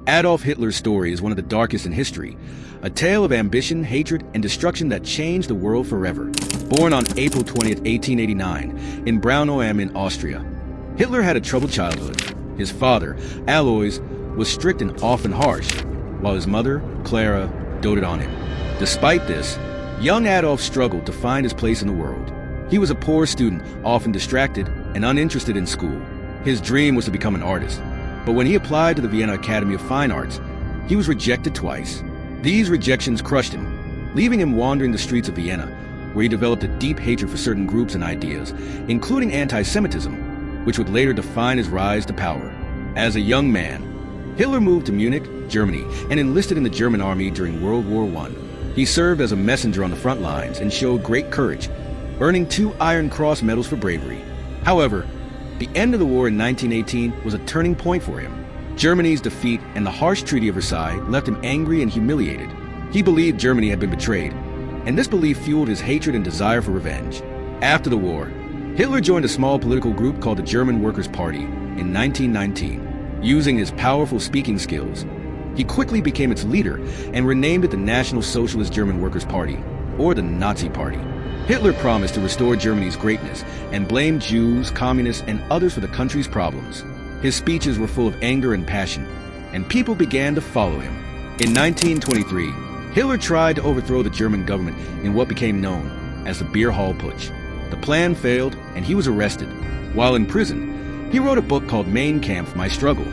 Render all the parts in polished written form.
Adolf Hitler's story is one of the darkest in history, a tale of ambition, hatred, and destruction that changed the world forever. Born on April 20th, 1889, in Braunau in Austria, Hitler had a troubled childhood. His father, Alois, was strict and often harsh, while his mother, Clara, doted on him. Despite this, young Adolf struggled to find his place in the world. He was a poor student, often distracted and uninterested in school. His dream was to become an artist, but when he applied to the Vienna Academy of Fine Arts, he was rejected twice. These rejections crushed him, leaving him wandering the streets of Vienna, where he developed a deep hatred for certain groups and ideas, including anti-Semitism, which would later define his rise to power. As a young man, Hitler moved to Munich, Germany, and enlisted in the German army during World War I. He served as a messenger on the front lines and showed great courage, earning 2 Iron Cross medals for bravery. However, the end of the war in 1918 was a turning point for him. Germany's defeat and the harsh Treaty of Versailles left him angry and humiliated. He believed Germany had been betrayed, and this belief fueled his hatred and desire for revenge. After the war, Hitler joined a small political group called the German Workers' Party in 1919. Using his powerful speaking skills, he quickly became its leader and renamed it the National Socialist German Workers' Party, or the Nazi Party. Hitler promised to restore Germany's greatness and blamed Jews, communists, and others for the country's problems. His speeches were full of anger and passion, and people began to follow him. In 1923, Hitler tried to overthrow the German government in what became known as the Beer Hall Putsch. The plan failed, and he was arrested. While in prison, he wrote a book called Mein Kampf, My Struggle,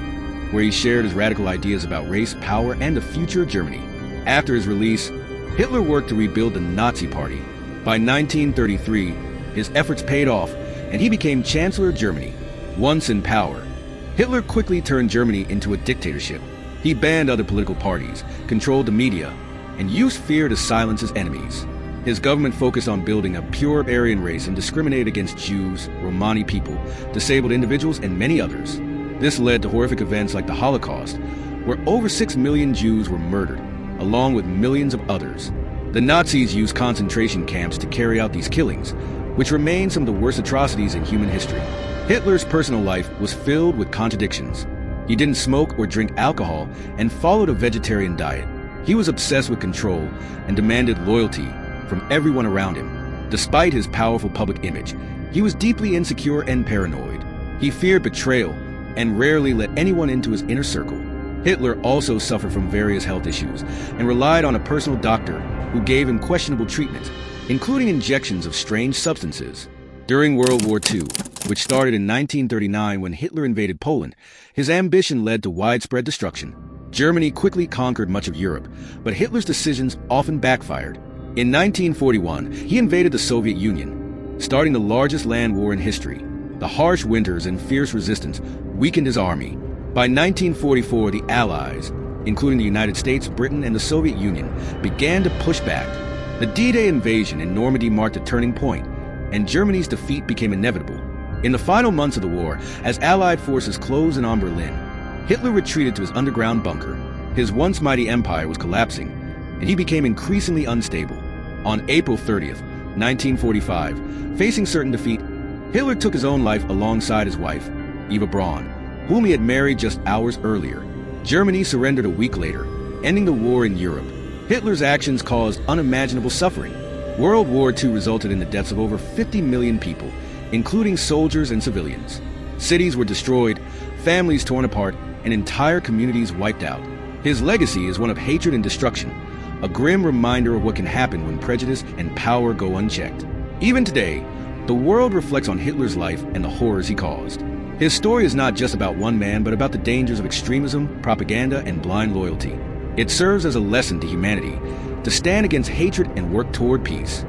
where he shared his radical ideas about race, power, and the future of Germany. After his release, Hitler worked to rebuild the Nazi Party. By 1933, his efforts paid off, and he became Chancellor of Germany. Once in power, Hitler quickly turned Germany into a dictatorship. He banned other political parties, controlled the media, and used fear to silence his enemies. His government focused on building a pure Aryan race and discriminated against Jews, Romani people, disabled individuals, and many others. This led to horrific events like the Holocaust, where over 6 million Jews were murdered, along with millions of others. The Nazis used concentration camps to carry out these killings, which remain some of the worst atrocities in human history. Hitler's personal life was filled with contradictions. He didn't smoke or drink alcohol and followed a vegetarian diet. He was obsessed with control and demanded loyalty from everyone around him. Despite his powerful public image, he was deeply insecure and paranoid. He feared betrayal and rarely let anyone into his inner circle. Hitler also suffered from various health issues and relied on a personal doctor who gave him questionable treatment, including injections of strange substances. During World War II, which started in 1939 when Hitler invaded Poland, his ambition led to widespread destruction. Germany quickly conquered much of Europe, but Hitler's decisions often backfired. In 1941, he invaded the Soviet Union, starting the largest land war in history. The harsh winters and fierce resistance weakened his army. By 1944, the Allies, including the United States, Britain, and the Soviet Union, began to push back. The D-Day invasion in Normandy marked a turning point, and Germany's defeat became inevitable. In the final months of the war, as Allied forces closed in on Berlin, Hitler retreated to his underground bunker. His once mighty empire was collapsing, and he became increasingly unstable. On April 30th, 1945, facing certain defeat, Hitler took his own life alongside his wife, Eva Braun, whom he had married just hours earlier. Germany surrendered a week later, ending the war in Europe. Hitler's actions caused unimaginable suffering. World War II resulted in the deaths of over 50 million people, including soldiers and civilians. Cities were destroyed, families torn apart, and entire communities wiped out. His legacy is one of hatred and destruction, a grim reminder of what can happen when prejudice and power go unchecked. Even today, the world reflects on Hitler's life and the horrors he caused. His story is not just about one man, but about the dangers of extremism, propaganda, and blind loyalty. It serves as a lesson to humanity to stand against hatred and work toward peace.